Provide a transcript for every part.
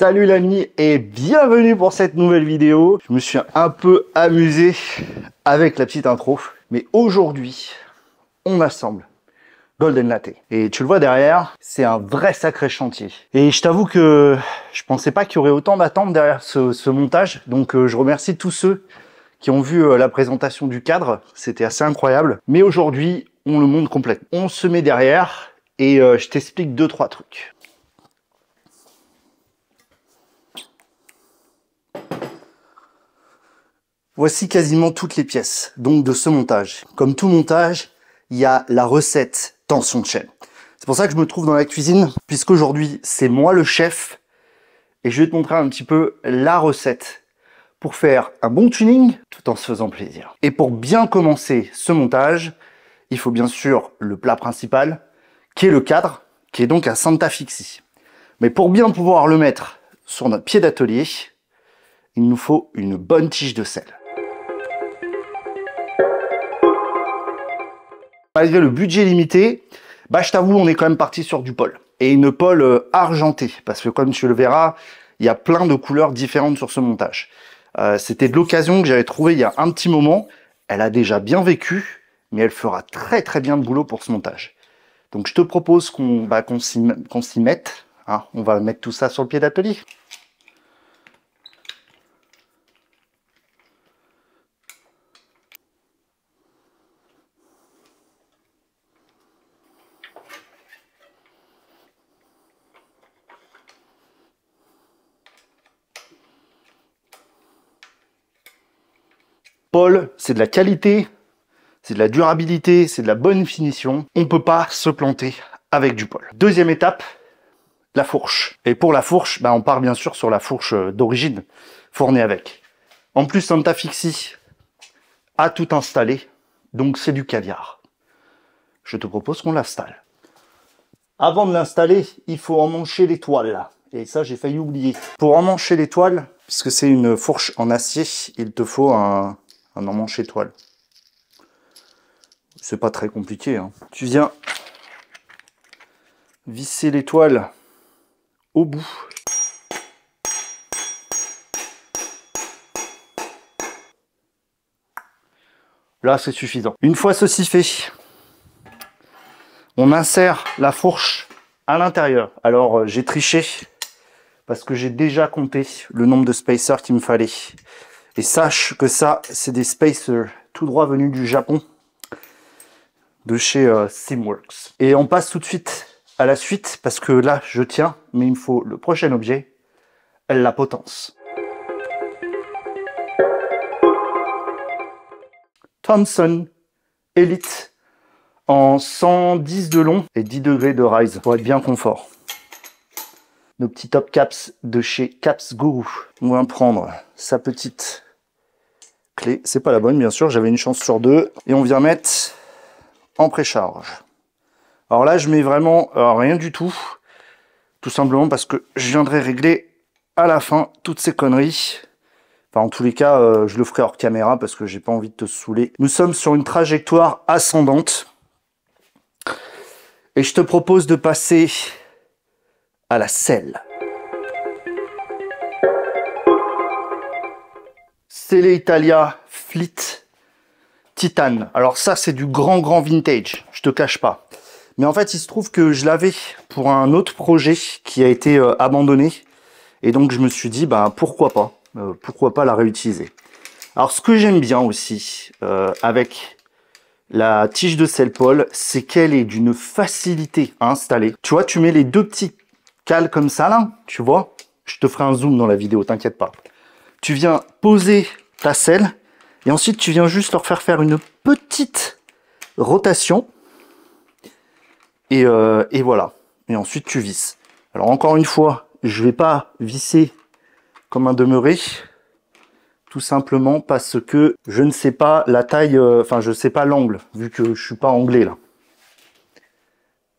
Salut l'ami et bienvenue pour cette nouvelle vidéo. Je me suis un peu amusé avec la petite intro, mais aujourd'hui, on assemble Golden Latte. Et tu le vois derrière, c'est un vrai sacré chantier. Et je t'avoue que je pensais pas qu'il y aurait autant d'attentes derrière ce montage, donc je remercie tous ceux qui ont vu la présentation du cadre, c'était assez incroyable. Mais aujourd'hui, on le monte complètement. On se met derrière et je t'explique 2-3 trucs. Voici quasiment toutes les pièces donc de ce montage. Comme tout montage, il y a la recette tension de chaîne. C'est pour ça que je me trouve dans la cuisine, puisqu'aujourd'hui c'est moi le chef et je vais te montrer un petit peu la recette pour faire un bon tuning tout en se faisant plaisir. Et pour bien commencer ce montage, il faut bien sûr le plat principal, qui est le cadre, qui est donc un Santa Fixie. Mais pour bien pouvoir le mettre sur notre pied d'atelier, il nous faut une bonne tige de sel. Malgré le budget limité, je t'avoue, on est quand même parti sur du Paul. Et une Paul argentée, parce que comme tu le verras, il y a plein de couleurs différentes sur ce montage. C'était de l'occasion que j'avais trouvé il y a un petit moment. Elle a déjà bien vécu, mais elle fera très très bien le boulot pour ce montage. Donc je te propose qu'on s'y mette. Hein. On va mettre tout ça sur le pied d'atelier. Paul, c'est de la qualité, c'est de la durabilité, c'est de la bonne finition. On ne peut pas se planter avec du Paul. Deuxième étape, la fourche. Et pour la fourche, on part bien sûr sur la fourche d'origine, fournée avec. En plus, Santa Fixie a tout installé, donc c'est du caviar. Je te propose qu'on l'installe. Avant de l'installer, il faut emmancher les toiles. Et ça, j'ai failli oublier. Pour emmancher les toiles, puisque c'est une fourche en acier, il te faut un emmanche étoile. C'est pas très compliqué. Hein. Tu viens visser l'étoile au bout. Là, c'est suffisant. Une fois ceci fait, on insère la fourche à l'intérieur. Alors, j'ai triché parce que j'ai déjà compté le nombre de spacers qu'il me fallait. Et sache que ça, c'est des spacers tout droit venus du Japon, de chez Simworks. Et on passe tout de suite à la suite, parce que là, je tiens, mais il me faut le prochain objet, la potence. Thomson Elite en 110 de long et 10 degrés de rise pour être bien confort. Nos petits top caps de chez Caps Guru. On va prendre sa petite clé. C'est pas la bonne, bien sûr, j'avais une chance sur deux. Et on vient mettre en précharge. Alors là, je mets vraiment rien du tout. Tout simplement parce que je viendrai régler à la fin toutes ces conneries. Enfin, en tous les cas, je le ferai hors caméra parce que j'ai pas envie de te saouler. Nous sommes sur une trajectoire ascendante. Et je te propose de passer à la selle. Selle Italia Fleet Titane. Alors ça, c'est du grand vintage, je te cache pas. Mais en fait, il se trouve que je l'avais pour un autre projet qui a été abandonné. Et donc, je me suis dit, pourquoi pas la réutiliser. Alors, ce que j'aime bien aussi avec la tige de selle Paul, c'est qu'elle est d'une facilité à installer. Tu vois, tu mets les deux petits cales comme ça, là, tu vois. Je te ferai un zoom dans la vidéo, t'inquiète pas. Tu viens poser ta selle et ensuite, tu viens juste leur faire une petite rotation. Et voilà. Et ensuite, tu visses. Alors, encore une fois, je vais pas visser comme un demeuré. Tout simplement parce que je ne sais pas la taille, je sais pas l'angle, vu que je suis pas anglais là.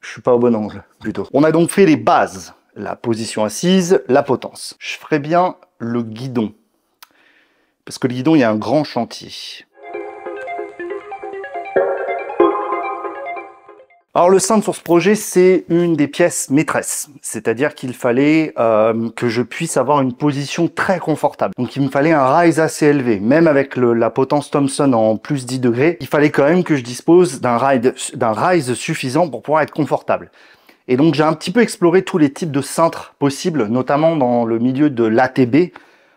Je suis pas au bon angle, plutôt. On a donc fait les bases. La position assise, la potence. Je ferai bien le guidon. Parce que le guidon, il y a un grand chantier. Alors le cintre sur ce projet, c'est une des pièces maîtresses. C'est-à-dire qu'il fallait que je puisse avoir une position très confortable. Donc il me fallait un rise assez élevé. Même avec la potence Thomson en plus 10 degrés, il fallait quand même que je dispose d'un rise suffisant pour pouvoir être confortable. Et donc j'ai un petit peu exploré tous les types de cintres possibles, notamment dans le milieu de l'ATB,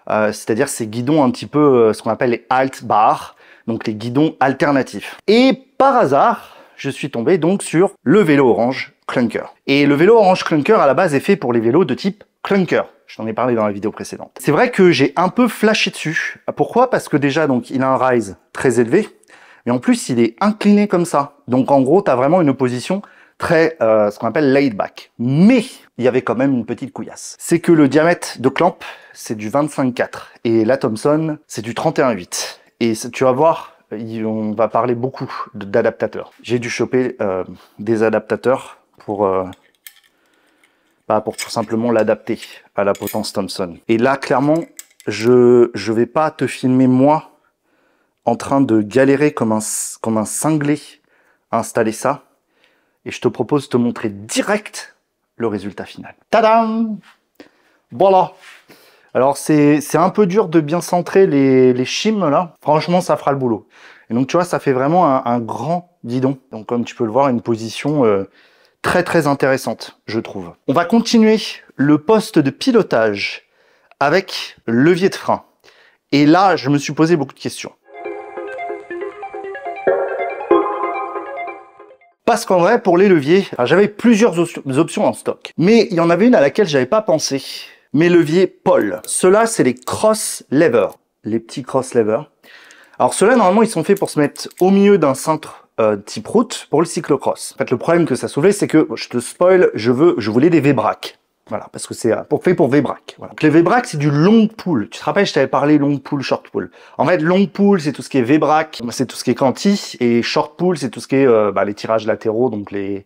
c'est-à-dire ces guidons un petit peu ce qu'on appelle les alt bars, donc les guidons alternatifs. Et par hasard, je suis tombé donc sur le vélo orange Clunker. Et le vélo orange Clunker à la base est fait pour les vélos de type Clunker. Je t'en ai parlé dans la vidéo précédente. C'est vrai que j'ai un peu flashé dessus. Pourquoi? Parce que déjà donc il a un rise très élevé, mais en plus il est incliné comme ça. Donc en gros tu as vraiment une position très ce qu'on appelle laid back. Mais il y avait quand même une petite couillasse. C'est que le diamètre de clamp c'est du 25,4 et la Thomson c'est du 31,8. Et tu vas voir, on va parler beaucoup d'adaptateurs. J'ai dû choper des adaptateurs pour tout simplement l'adapter à la potence Thomson. Et là, clairement, je vais pas te filmer moi en train de galérer comme un cinglé à installer ça. Et je te propose de te montrer direct le résultat final. Tadam! Voilà! Alors c'est un peu dur de bien centrer les shims là. Franchement, ça fera le boulot. Et donc tu vois, ça fait vraiment un grand guidon. Donc comme tu peux le voir, une position très très intéressante, je trouve. On va continuer le poste de pilotage avec levier de frein. Et là, je me suis posé beaucoup de questions. Parce qu'en vrai, pour les leviers, j'avais plusieurs options en stock. Mais il y en avait une à laquelle j'avais pas pensé. Mes leviers Paul. Ceux-là, c'est les cross levers. Les petits cross levers. Alors ceux-là, normalement, ils sont faits pour se mettre au milieu d'un cintre type route pour le cyclocross. En fait, le problème que ça soulevait, c'est que, je te spoil, je voulais des V-braques. Voilà, parce que c'est fait pour V-braques. Voilà. Donc les V-braques, c'est du long pull. Tu te rappelles, je t'avais parlé long pull, short pull. En fait, long pull, c'est tout ce qui est V-braque, c'est tout ce qui est canti, et short pull, c'est tout ce qui est les tirages latéraux, donc les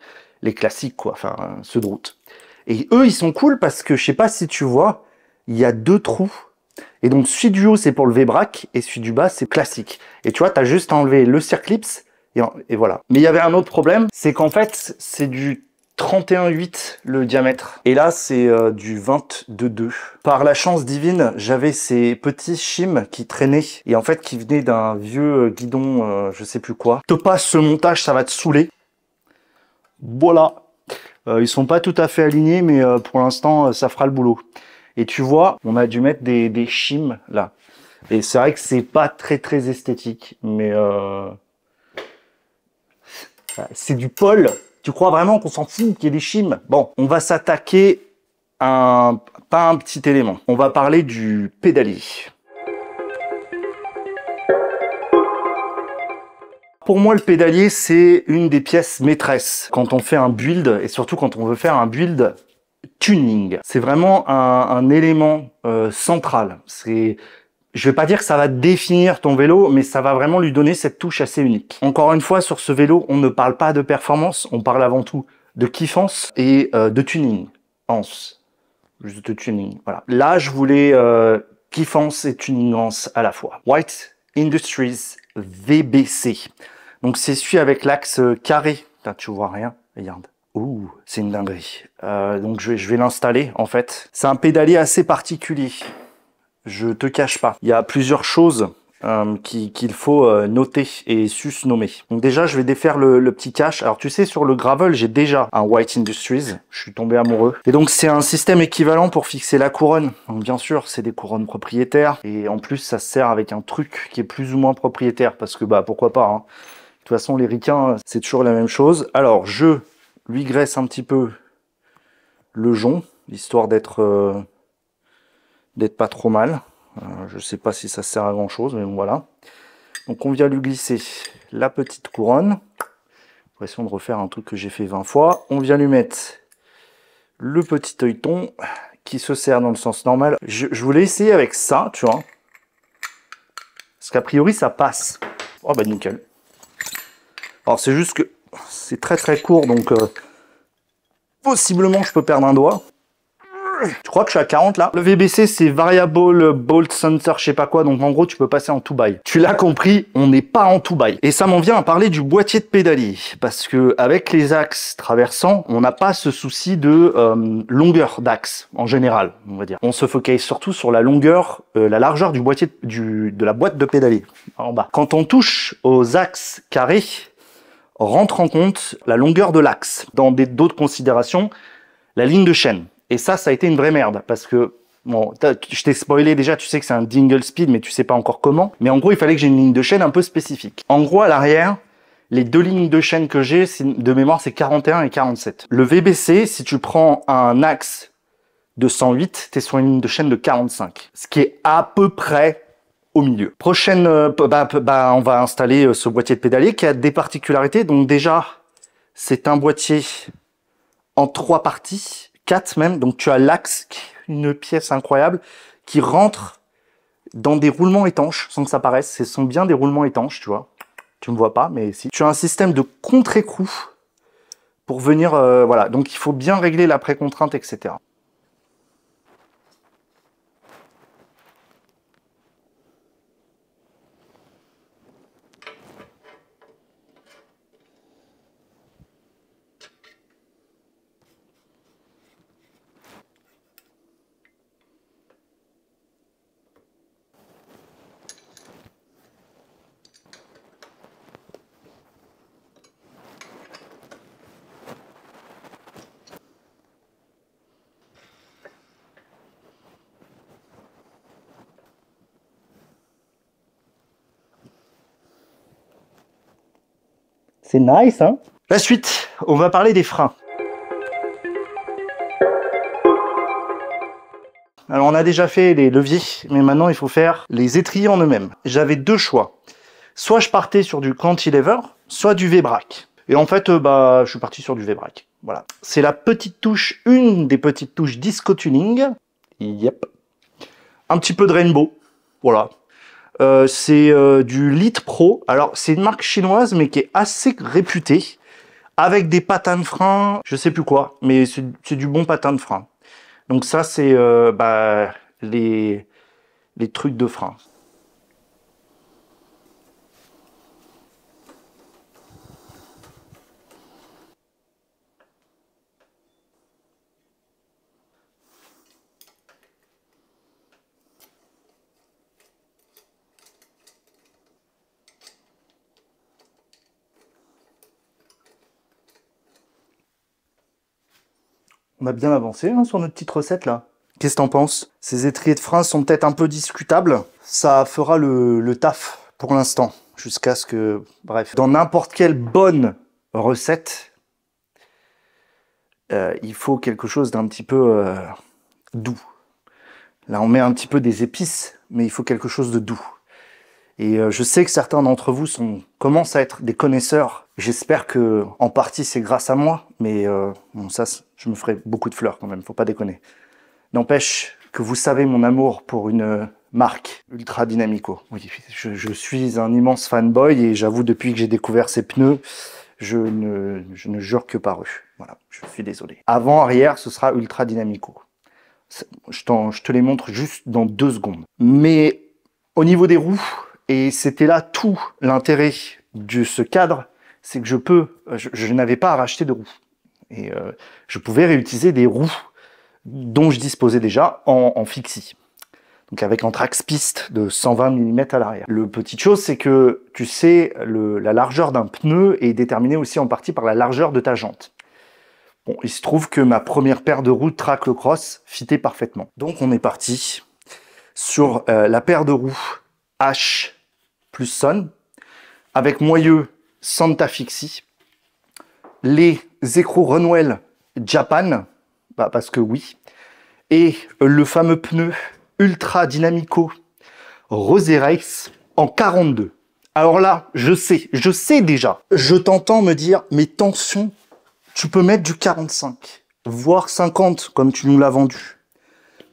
classiques, quoi, enfin, ceux de route. Et eux, ils sont cool parce que, je sais pas si tu vois, il y a deux trous. Et donc, celui du haut, c'est pour le V-braque, et celui du bas, c'est classique. Et tu vois, tu as juste enlevé le circlips, et voilà. Mais il y avait un autre problème, c'est qu'en fait, c'est du 31,8 le diamètre. Et là, c'est du 22,2. Par la chance divine, j'avais ces petits shims qui traînaient, et en fait, qui venaient d'un vieux guidon, je sais plus quoi. Te passe ce montage, ça va te saouler. Voilà. Ils sont pas tout à fait alignés, mais pour l'instant, ça fera le boulot. Et tu vois, on a dû mettre des shims là. Et c'est vrai que c'est pas très très esthétique, mais c'est du Paul. Tu crois vraiment qu'on s'en fout qu'il y ait des shims? Bon, on va s'attaquer à pas un petit élément. On va parler du pédalier. Pour moi, le pédalier, c'est une des pièces maîtresses quand on fait un build, et surtout quand on veut faire un build tuning. C'est vraiment un élément central. Je vais pas dire que ça va définir ton vélo, mais ça va vraiment lui donner cette touche assez unique. Encore une fois, sur ce vélo, on ne parle pas de performance, on parle avant tout de kiffance et de tuning. Juste de tuning, voilà. Là, je voulais kiffance et tuningance à la fois. White Industries VBC. Donc c'est celui avec l'axe carré. Là, tu vois rien, regarde. Ouh, c'est une dinguerie. Donc je vais l'installer en fait. C'est un pédalier assez particulier. Je te cache pas. Il y a plusieurs choses qu'il faut noter et susnommer. Donc déjà, je vais défaire le petit cache. Alors tu sais, sur le gravel, j'ai déjà un White Industries. Je suis tombé amoureux. Et donc c'est un système équivalent pour fixer la couronne. Donc bien sûr, c'est des couronnes propriétaires. Et en plus, ça se sert avec un truc qui est plus ou moins propriétaire. Parce que bah pourquoi pas, hein. De toute façon, les ricains, c'est toujours la même chose. Alors, je lui graisse un petit peu le jonc, histoire d'être pas trop mal. Je sais pas si ça sert à grand chose, mais bon, voilà. Donc on vient lui glisser la petite couronne. L'impression de refaire un truc que j'ai fait 20 fois. On vient lui mettre le petit œilleton qui se serre dans le sens normal. Je voulais essayer avec ça, tu vois. Parce qu'a priori ça passe. Oh bah nickel. Alors c'est juste que c'est très très court, donc possiblement je peux perdre un doigt. Je crois que je suis à 40 là. Le VBC, c'est Variable Bolt Center, je sais pas quoi. Donc en gros, tu peux passer en 2x. Tu l'as compris, on n'est pas en 2x. Et ça m'en vient à parler du boîtier de pédalier. Parce que avec les axes traversants, on n'a pas ce souci de longueur d'axe en général, on va dire. On se focalise surtout sur la longueur, la largeur du boîtier de la boîte de pédalier en bas. Quand on touche aux axes carrés, rentre en compte la longueur de l'axe. Dans d'autres considérations, la ligne de chaîne. Et ça a été une vraie merde parce que, bon, je t'ai spoilé déjà, tu sais que c'est un dingle speed, mais tu sais pas encore comment. Mais en gros, il fallait que j'ai une ligne de chaîne un peu spécifique. En gros, à l'arrière, les deux lignes de chaîne que j'ai, de mémoire, c'est 41 et 47. Le VBC, si tu prends un axe de 108, tu es sur une ligne de chaîne de 45. Ce qui est à peu près au milieu. Prochaine, on va installer ce boîtier de pédalier qui a des particularités. Donc déjà, c'est un boîtier en 3 parties, 4 même. Donc tu as l'axe, une pièce incroyable, qui rentre dans des roulements étanches, sans que ça paraisse. Ce sont bien des roulements étanches, tu vois. Tu me vois pas, mais si. Tu as un système de contre-écrou pour venir, voilà. Donc il faut bien régler la précontrainte, etc. C'est nice, hein? La suite, on va parler des freins. Alors, on a déjà fait les leviers, mais maintenant, il faut faire les étriers en eux-mêmes. J'avais deux choix. Soit je partais sur du cantilever, soit du V-brake. Et en fait, je suis parti sur du V-brake. Voilà. C'est la petite touche, une des petites touches Disco Tuning. Yep. Un petit peu de rainbow. Voilà. C'est du Lead Pro. Alors, c'est une marque chinoise, mais qui est assez réputée. Avec des patins de frein, je sais plus quoi, mais c'est du bon patin de frein. Donc ça, c'est les trucs de frein. On a bien avancé hein, sur notre petite recette là. Qu'est-ce que t'en penses? Ces étriers de frein sont peut-être un peu discutables. Ça fera le taf pour l'instant. Jusqu'à ce que... Bref. Dans n'importe quelle bonne recette, il faut quelque chose d'un petit peu doux. Là, on met un petit peu des épices, mais il faut quelque chose de doux. Et je sais que certains d'entre vous commencent à être des connaisseurs. J'espère que en partie c'est grâce à moi, mais bon, ça, je me ferai beaucoup de fleurs quand même, faut pas déconner. N'empêche que vous savez mon amour pour une marque Ultra Dynamico. Oui, je suis un immense fanboy et j'avoue depuis que j'ai découvert ces pneus, je ne jure que par eux. Voilà, je suis désolé. Avant, arrière, ce sera Ultra Dynamico. Je te les montre juste dans 2 secondes. Mais au niveau des roues, et c'était là tout l'intérêt de ce cadre, c'est que je n'avais pas à racheter de roues. Et je pouvais réutiliser des roues dont je disposais déjà en fixie. Donc avec un trax piste de 120 mm à l'arrière. Le petite chose, c'est que tu sais, la largeur d'un pneu est déterminée aussi en partie par la largeur de ta jante. Bon, il se trouve que ma première paire de roues Track Cross fitait parfaitement. Donc on est parti sur la paire de roues H plus Son, avec moyeu Santa Fixie, les écrous Runwell Japan, parce que oui, et le fameux pneu Ultra Dynamico Rosé Race en 42. Alors là, je sais déjà, je t'entends me dire, mais tension, tu peux mettre du 45, voire 50, comme tu nous l'as vendu.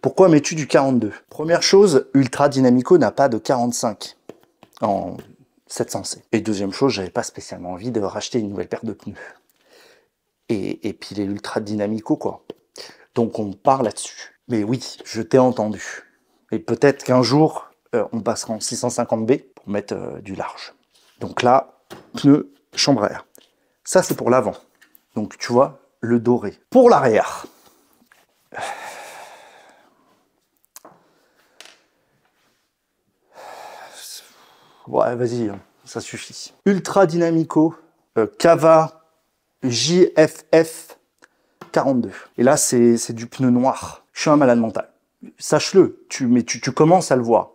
Pourquoi mets-tu du 42? Première chose, Ultra Dynamico n'a pas de 45 en 700C. Et deuxième chose, j'avais pas spécialement envie de racheter une nouvelle paire de pneus. Et puis les Ultra Dynamico, quoi. Donc on part là-dessus. Mais oui, je t'ai entendu. Et peut-être qu'un jour, on passera en 650B pour mettre du large. Donc là, pneu chambre à air. Ça, c'est pour l'avant. Donc tu vois, le doré. Pour l'arrière. Ouais, vas-y, ça suffit. Ultra Dynamico, Cava JFF 42. Et là, c'est du pneu noir. Je suis un malade mental. Sache-le, tu commences à le voir.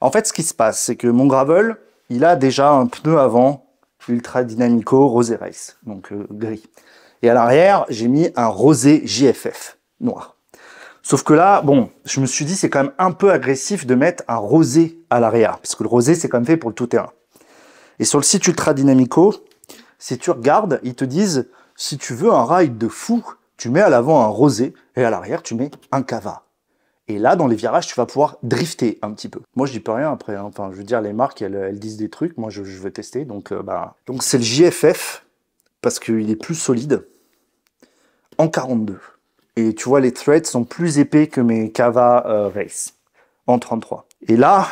En fait, ce qui se passe, c'est que mon gravel, il a déjà un pneu avant Ultra Dynamico Rosé Race, donc gris. Et à l'arrière, j'ai mis un rosé JFF noir. Sauf que là, bon, je me suis dit, c'est quand même un peu agressif de mettre un rosé à l'arrière, parce que le rosé, c'est quand même fait pour le tout-terrain. Et sur le site Ultra Dynamico, si tu regardes, ils te disent, si tu veux un ride de fou, tu mets à l'avant un rosé, et à l'arrière, tu mets un cava. Et là, dans les virages, tu vas pouvoir drifter un petit peu. Moi, je dis pas rien après. Hein. Enfin, je veux dire, les marques, elles disent des trucs. Moi, je veux tester. Donc, donc c'est le JFF, parce qu'il est plus solide, en 42. Et tu vois, les threads sont plus épais que mes Cava Race, en 33. Et là,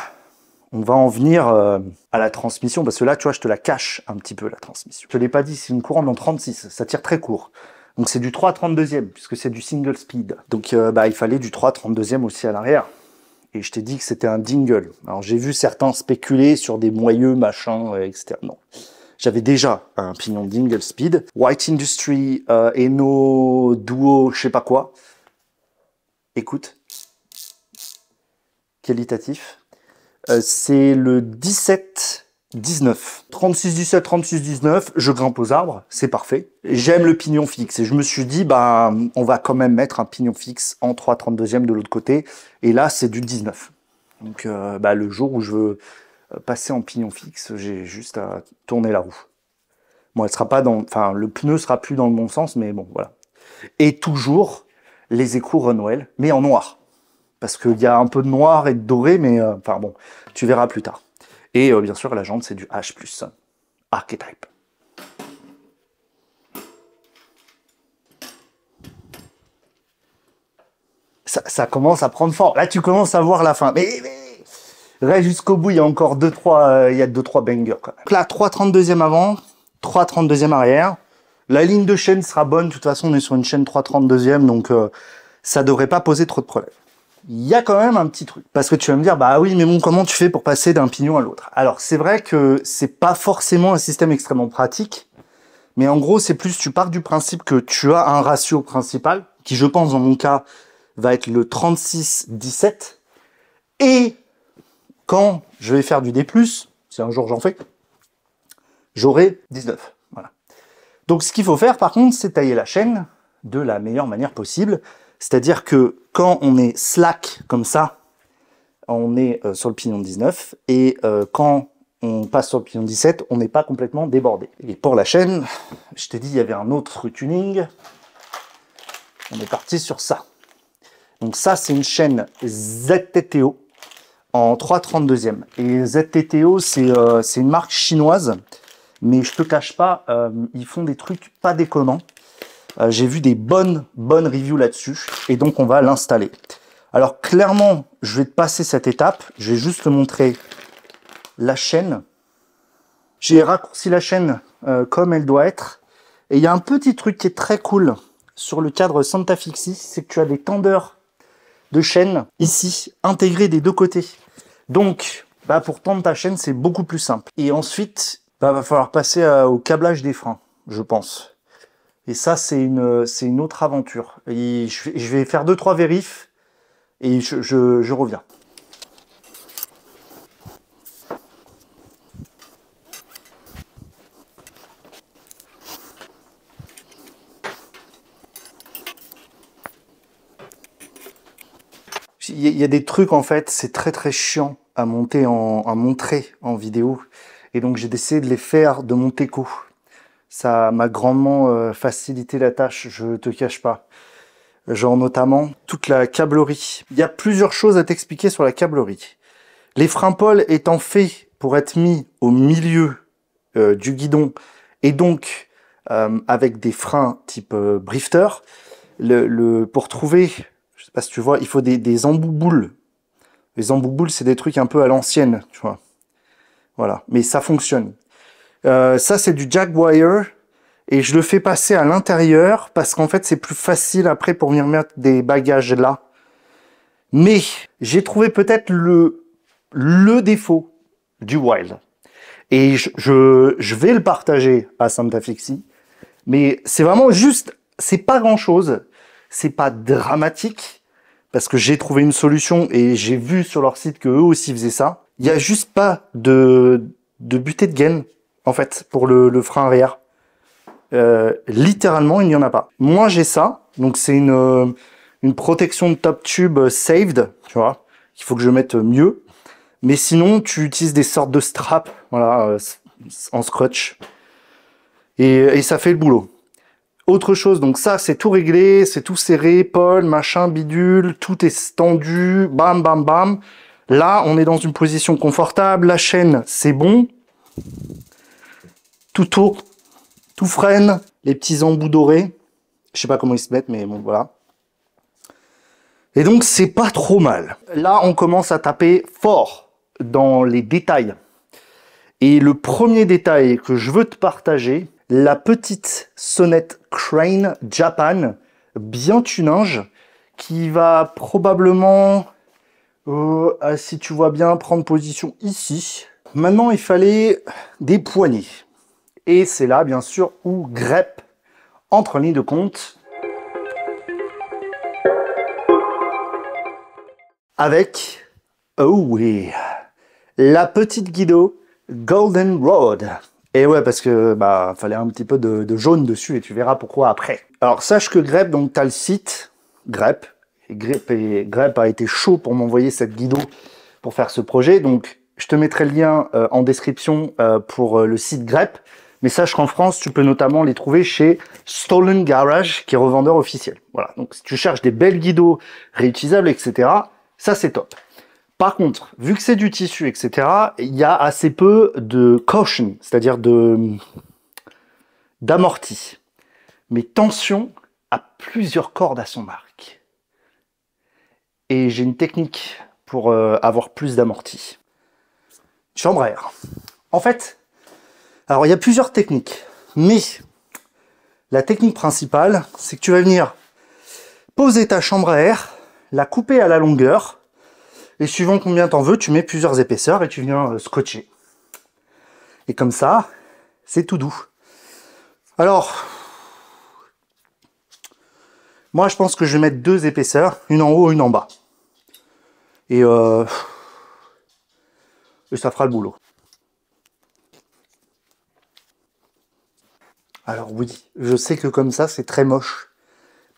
on va en venir à la transmission, parce que là, tu vois, je te la cache un petit peu, la transmission. Je te l'ai pas dit, c'est une courante en 36, ça tire très court. Donc c'est du 3/32e, puisque c'est du single speed. Donc il fallait du 3/32e aussi à l'arrière. Et je t'ai dit que c'était un dingle. Alors j'ai vu certains spéculer sur des moyeux, machin, etc. Non. J'avais déjà un pignon dingle speed. White Industry, Eno, Duo, je sais pas quoi. Écoute. Qualitatif. C'est le 17-19. 36-17, 36-19, je grimpe aux arbres, c'est parfait. J'aime le pignon fixe et je me suis dit, on va quand même mettre un pignon fixe en 3/32e de l'autre côté. Et là, c'est du 19. Donc, le jour où je veux passer en pignon fixe, j'ai juste à tourner la roue. Bon, elle sera pas dans, enfin, le pneu sera plus dans le bon sens, mais bon, voilà. Et toujours les écrous Runwell, mais en noir. Parce qu'il y a un peu de noir et de doré, mais enfin bon, tu verras plus tard. Et bien sûr, la jante, c'est du H+, Archetype. Ça commence à prendre forme. Là, tu commences à voir la fin. Mais reste jusqu'au bout, il y a encore 2-3 bangers quand même. Donc là, 3/32e avant, 3/32e arrière. La ligne de chaîne sera bonne. De toute façon, on est sur une chaîne 3/32e, donc ça devrait pas poser trop de problèmes. Il y a quand même un petit truc. Parce que tu vas me dire, bah oui, mais bon, comment tu fais pour passer d'un pignon à l'autre? Alors, c'est vrai que c'est pas forcément un système extrêmement pratique, mais en gros, c'est plus, tu pars du principe que tu as un ratio principal, qui, je pense, dans mon cas, va être le 36-17, et quand je vais faire du D+, si un jour j'en fais, j'aurai 19. Voilà. Donc, ce qu'il faut faire, par contre, c'est tailler la chaîne de la meilleure manière possible. C'est-à-dire que quand on est slack comme ça, on est sur le pignon 19, et quand on passe sur le pignon 17, on n'est pas complètement débordé. Et pour la chaîne, je t'ai dit, il y avait un autre tuning. On est parti sur ça. Donc ça, c'est une chaîne ZTTO en 3/32e. Et ZTTO, c'est une marque chinoise, mais je te cache pas, ils font des trucs pas déconnants. J'ai vu des bonnes reviews là-dessus, et donc on va l'installer. Alors clairement, je vais te passer cette étape, je vais juste te montrer la chaîne. J'ai raccourci la chaîne comme elle doit être, et il y a un petit truc qui est très cool sur le cadre Santa Fixie, c'est que tu as des tendeurs de chaîne ici, intégrés des deux côtés. Donc, pour tendre ta chaîne, c'est beaucoup plus simple. Et ensuite, va falloir passer au câblage des freins, je pense. Et ça, c'est une autre aventure. Et je vais faire 2-3 vérifs et je reviens. Il y a des trucs, en fait, c'est très chiant à montrer en vidéo. Et donc, j'ai décidé de les faire de mon teco. Ça m'a grandement facilité la tâche, je te cache pas. Genre notamment toute la câblerie. Il y a plusieurs choses à t'expliquer sur la câblerie. Les freins Paul étant faits pour être mis au milieu du guidon et donc avec des freins type drifter, pour trouver, sais pas si tu vois, il faut des embouboules. Les embouboules, c'est des trucs un peu à l'ancienne, tu vois. Voilà, mais ça fonctionne. Ça, c'est du Jaguar. Et je le fais passer à l'intérieur parce qu'en fait, c'est plus facile après pour venir mettre des bagages là. Mais j'ai trouvé peut-être le défaut du Wild. Et je vais le partager à Santa Fixie. Mais c'est vraiment juste, c'est pas grand-chose. C'est pas dramatique. Parce que j'ai trouvé une solution et j'ai vu sur leur site qu'eux aussi faisaient ça. Il n'y a juste pas de butée de gaine, en fait, pour le frein arrière. Littéralement, il n'y en a pas. Moi, j'ai ça. Donc, c'est une protection de top tube saved, tu vois. Il faut que je mette mieux. Mais sinon, tu utilises des sortes de straps, voilà, en scotch. Et ça fait le boulot. Autre chose, donc ça, c'est tout réglé, c'est tout serré, Paul, machin, bidule, tout est tendu, bam, bam, bam. Là, on est dans une position confortable, la chaîne, c'est bon. Tout tourne, tout freine, les petits embouts dorés. Je sais pas comment ils se mettent, mais bon, voilà. Et donc, c'est pas trop mal. Là, on commence à taper fort dans les détails. Et le premier détail que je veux te partager, la petite sonnette Crane Japan, bien tuninge, qui va probablement, si tu vois bien, prendre position ici. Maintenant, il fallait des poignées. Et c'est là, bien sûr, où Grep entre en ligne de compte avec, oh oui, la petite Guido Golden Road. Et ouais, parce que bah fallait un petit peu de jaune dessus et tu verras pourquoi après. Alors sache que Grep, donc tu as le site Grep. Et Grep a été chaud pour m'envoyer cette Guido pour faire ce projet. Donc je te mettrai le lien en description pour le site Grep. Mais sache qu'en France, tu peux notamment les trouver chez Stolen Garage, qui est revendeur officiel. Voilà. Donc si tu cherches des belles Guidos réutilisables, etc., ça c'est top. Par contre, vu que c'est du tissu, etc., il y a assez peu de caution, c'est-à-dire d'amorti. Mais tension a plusieurs cordes à son arc. Et j'ai une technique pour avoir plus d'amorti. Chambre à air. En fait, alors il y a plusieurs techniques, mais la technique principale, c'est que tu vas venir poser ta chambre à air, la couper à la longueur, et suivant combien t'en veux, tu mets plusieurs épaisseurs et tu viens scotcher. Et comme ça, c'est tout doux. Alors, moi je pense que je vais mettre 2 épaisseurs, une en haut, une en bas. Et ça fera le boulot. Alors oui, je sais que comme ça, c'est très moche.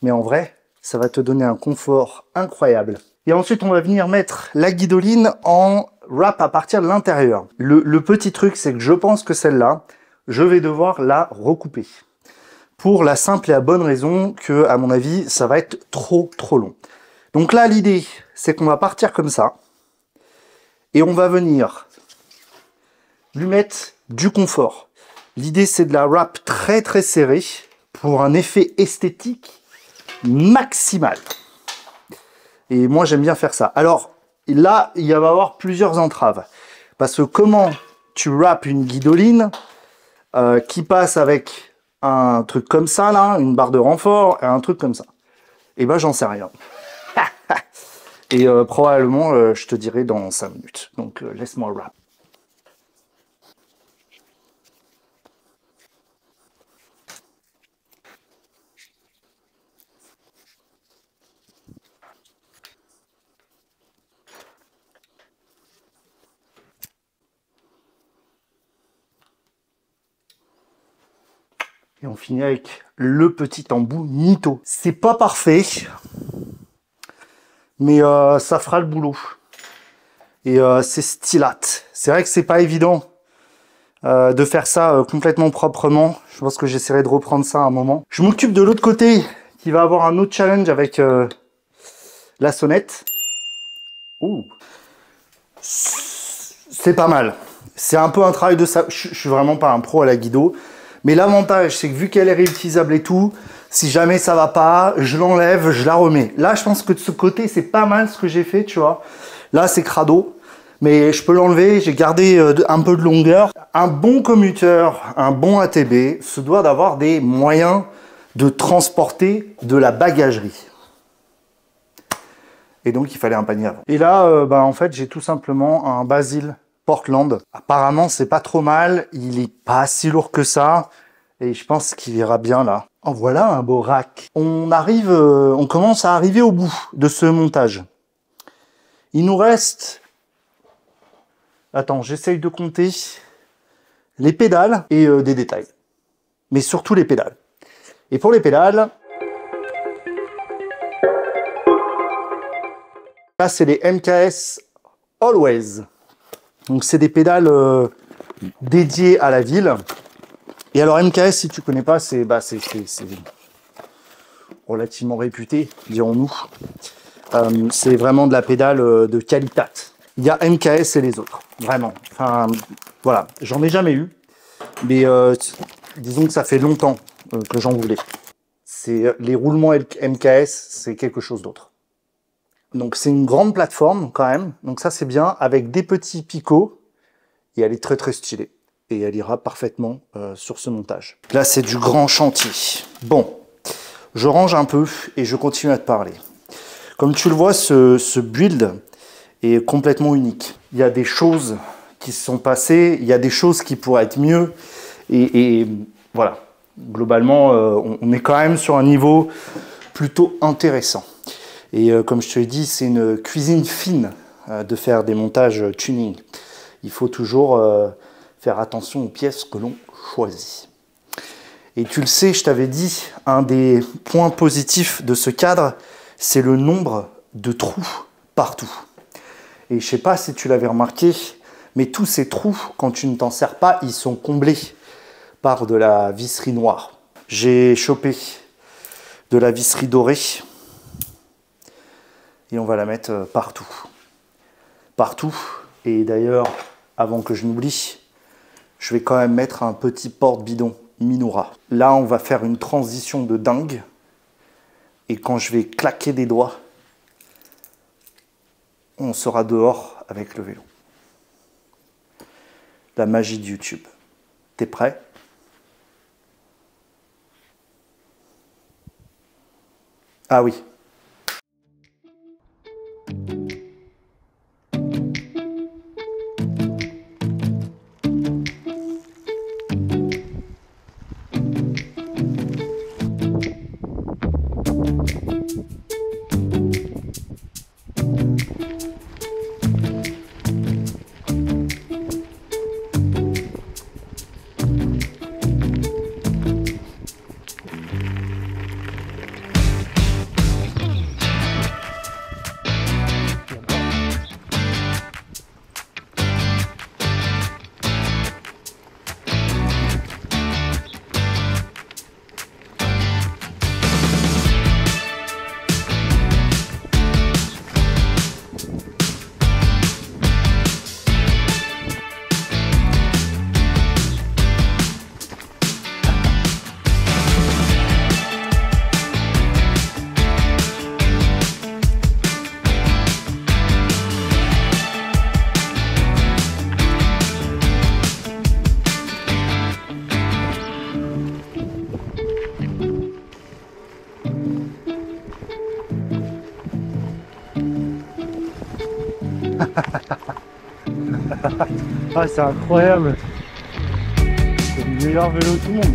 Mais en vrai, ça va te donner un confort incroyable. Et ensuite, on va venir mettre la guidoline en wrap à partir de l'intérieur. Le petit truc, c'est que je pense que celle-là, je vais devoir la recouper. Pour la simple et la bonne raison que, à mon avis, ça va être trop long. Donc là, l'idée, c'est qu'on va partir comme ça. Et on va venir lui mettre du confort. L'idée, c'est de la wrap très serrée pour un effet esthétique maximal. Et moi, j'aime bien faire ça. Alors, là, il va y avoir plusieurs entraves. Parce que comment tu wraps une guidoline qui passe avec un truc comme ça, là, une barre de renfort, et un truc comme ça? Eh ben, j'en sais rien. Et probablement, je te dirai dans 5 minutes. Donc, laisse-moi wrap. Et on finit avec le petit embout Nito. C'est pas parfait, mais ça fera le boulot. Et c'est stylate. C'est vrai que c'est pas évident de faire ça complètement proprement. Je pense que j'essaierai de reprendre ça à un moment. Je m'occupe de l'autre côté, qui va avoir un autre challenge avec la sonnette. Ouh. C'est pas mal. C'est un peu un travail de ça. Je suis vraiment pas un pro à la guido. Mais l'avantage, c'est que vu qu'elle est réutilisable et tout, Si jamais ça va pas, je l'enlève, je la remets. Là, je pense que de ce côté, c'est pas mal ce que j'ai fait, tu vois. Là, c'est crado, mais je peux l'enlever. J'ai gardé un peu de longueur. Un bon commuteur, un bon ATB se doit d'avoir des moyens de transporter de la bagagerie. Et donc, il fallait un panier avant. Et là, en fait, j'ai tout simplement un Basil Portland. Apparemment, c'est pas trop mal. Il est pas si lourd que ça. Et je pense qu'il ira bien là. En voilà un beau rack. On commence à arriver au bout de ce montage. Il nous reste... Attends, j'essaye de compter les pédales et des détails. Mais surtout les pédales. Et pour les pédales... Là, c'est les MKS Always. Donc, c'est des pédales dédiées à la ville. Et alors, MKS, si tu connais pas, c'est relativement réputé, dirons-nous. C'est vraiment de la pédale de qualité. Il y a MKS et les autres, vraiment. Enfin, voilà, j'en ai jamais eu. Mais disons que ça fait longtemps que j'en voulais. Les roulements MKS, c'est quelque chose d'autre. Donc c'est une grande plateforme quand même, donc ça c'est bien, avec des petits picots, et elle est très très stylée, et elle ira parfaitement sur ce montage. Là c'est du grand chantier. Bon, je range un peu et je continue à te parler. Comme tu le vois, ce build est complètement unique. Il y a des choses qui se sont passées, il y a des choses qui pourraient être mieux, et voilà, globalement on est quand même sur un niveau plutôt intéressant. Et comme je te l'ai dit, c'est une cuisine fine de faire des montages tuning. Il faut toujours faire attention aux pièces que l'on choisit. Et tu le sais, je t'avais dit, un des points positifs de ce cadre, c'est le nombre de trous partout. Et je ne sais pas si tu l'avais remarqué, mais tous ces trous, quand tu ne t'en sers pas, ils sont comblés par de la visserie noire. J'ai chopé de la visserie dorée. Et on va la mettre partout. Partout. Et d'ailleurs, avant que je n'oublie, je vais quand même mettre un petit porte-bidon Minora. Là, on va faire une transition de dingue. Et quand je vais claquer des doigts, on sera dehors avec le vélo. La magie de YouTube. T'es prêt ? Ah oui. Ah, c'est incroyable. C'est le meilleur vélo du monde.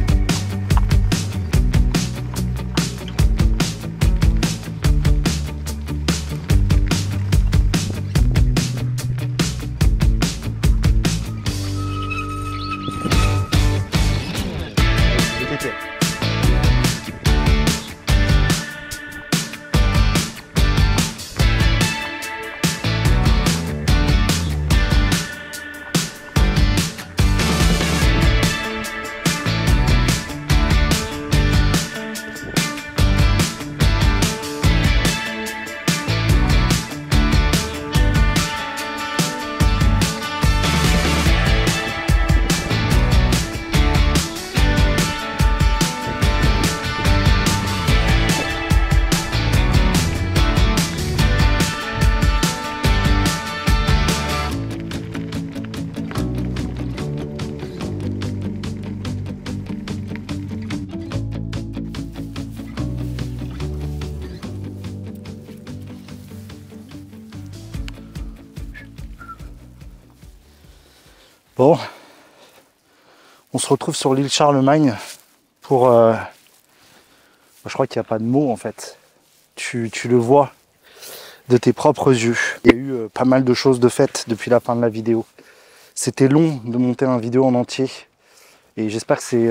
Bon, on se retrouve sur l'île Charlemagne pour... je crois qu'il n'y a pas de mots en fait. Tu le vois de tes propres yeux. Il y a eu pas mal de choses de faites depuis la fin de la vidéo. C'était long de monter une vidéo en entier. Et j'espère que ces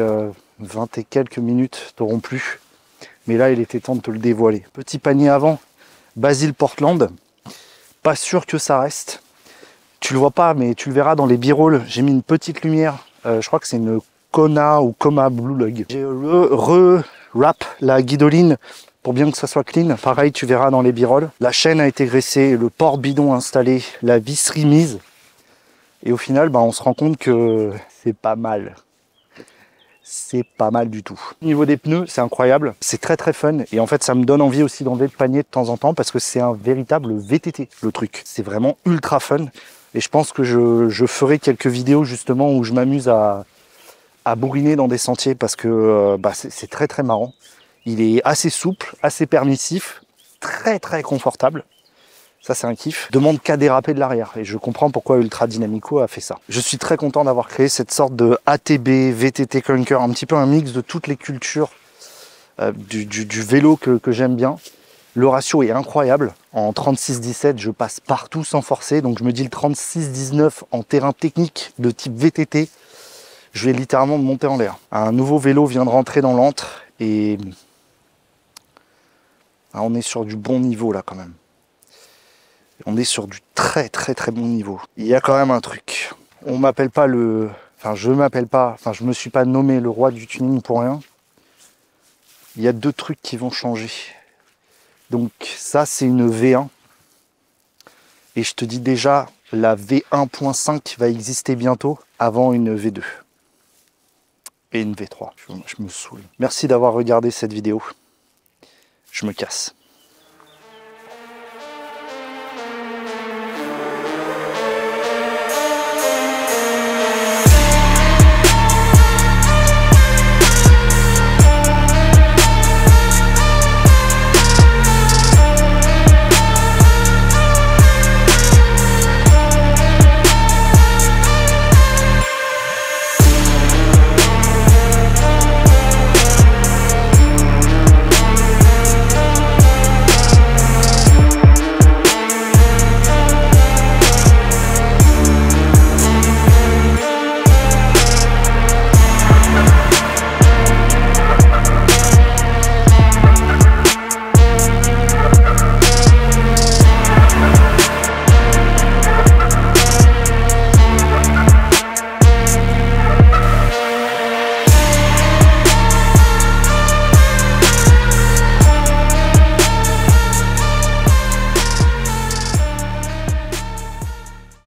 20 et quelques minutes t'auront plu. Mais là, il était temps de te le dévoiler. Petit panier avant, Basil Portland. Pas sûr que ça reste. Tu le vois pas, mais tu le verras dans les b-rolls. J'ai mis une petite lumière. Je crois que c'est une Kona ou Koma Blue Lug. J'ai re-wrap la guidoline pour bien que ça soit clean. Pareil, tu verras dans les b-rolls. La chaîne a été graissée, le porte-bidon installé, la vis remise. Et au final, on se rend compte que c'est pas mal. C'est pas mal du tout. Au niveau des pneus, c'est incroyable. C'est très très fun. Et en fait, ça me donne envie aussi d'enlever le panier de temps en temps parce que c'est un véritable VTT, le truc. C'est vraiment ultra fun. Et je pense que je ferai quelques vidéos justement où je m'amuse à bourriner dans des sentiers parce que c'est très très marrant. Il est assez souple, assez permissif, très très confortable. Ça, c'est un kiff. Demande qu'à déraper de l'arrière. Et je comprends pourquoi Ultra Dynamico a fait ça. Je suis très content d'avoir créé cette sorte de ATB, VTT Clunker, un petit peu un mix de toutes les cultures du vélo que j'aime bien. Le ratio est incroyable. En 36-17, je passe partout sans forcer. Donc je me dis le 36-19 en terrain technique de type VTT, je vais littéralement me monter en l'air. Un nouveau vélo vient de rentrer dans l'antre et on est sur du bon niveau là quand même. On est sur du très très très bon niveau. Il y a quand même un truc. On m'appelle pas le... Enfin, je m'appelle pas... Enfin, je me suis pas nommé le roi du tuning pour rien. Il y a deux trucs qui vont changer. Donc ça, c'est une V1. Et je te dis déjà, la V1.5 va exister bientôt avant une V2. Et une V3. Je me saoule. Merci d'avoir regardé cette vidéo. Je me casse.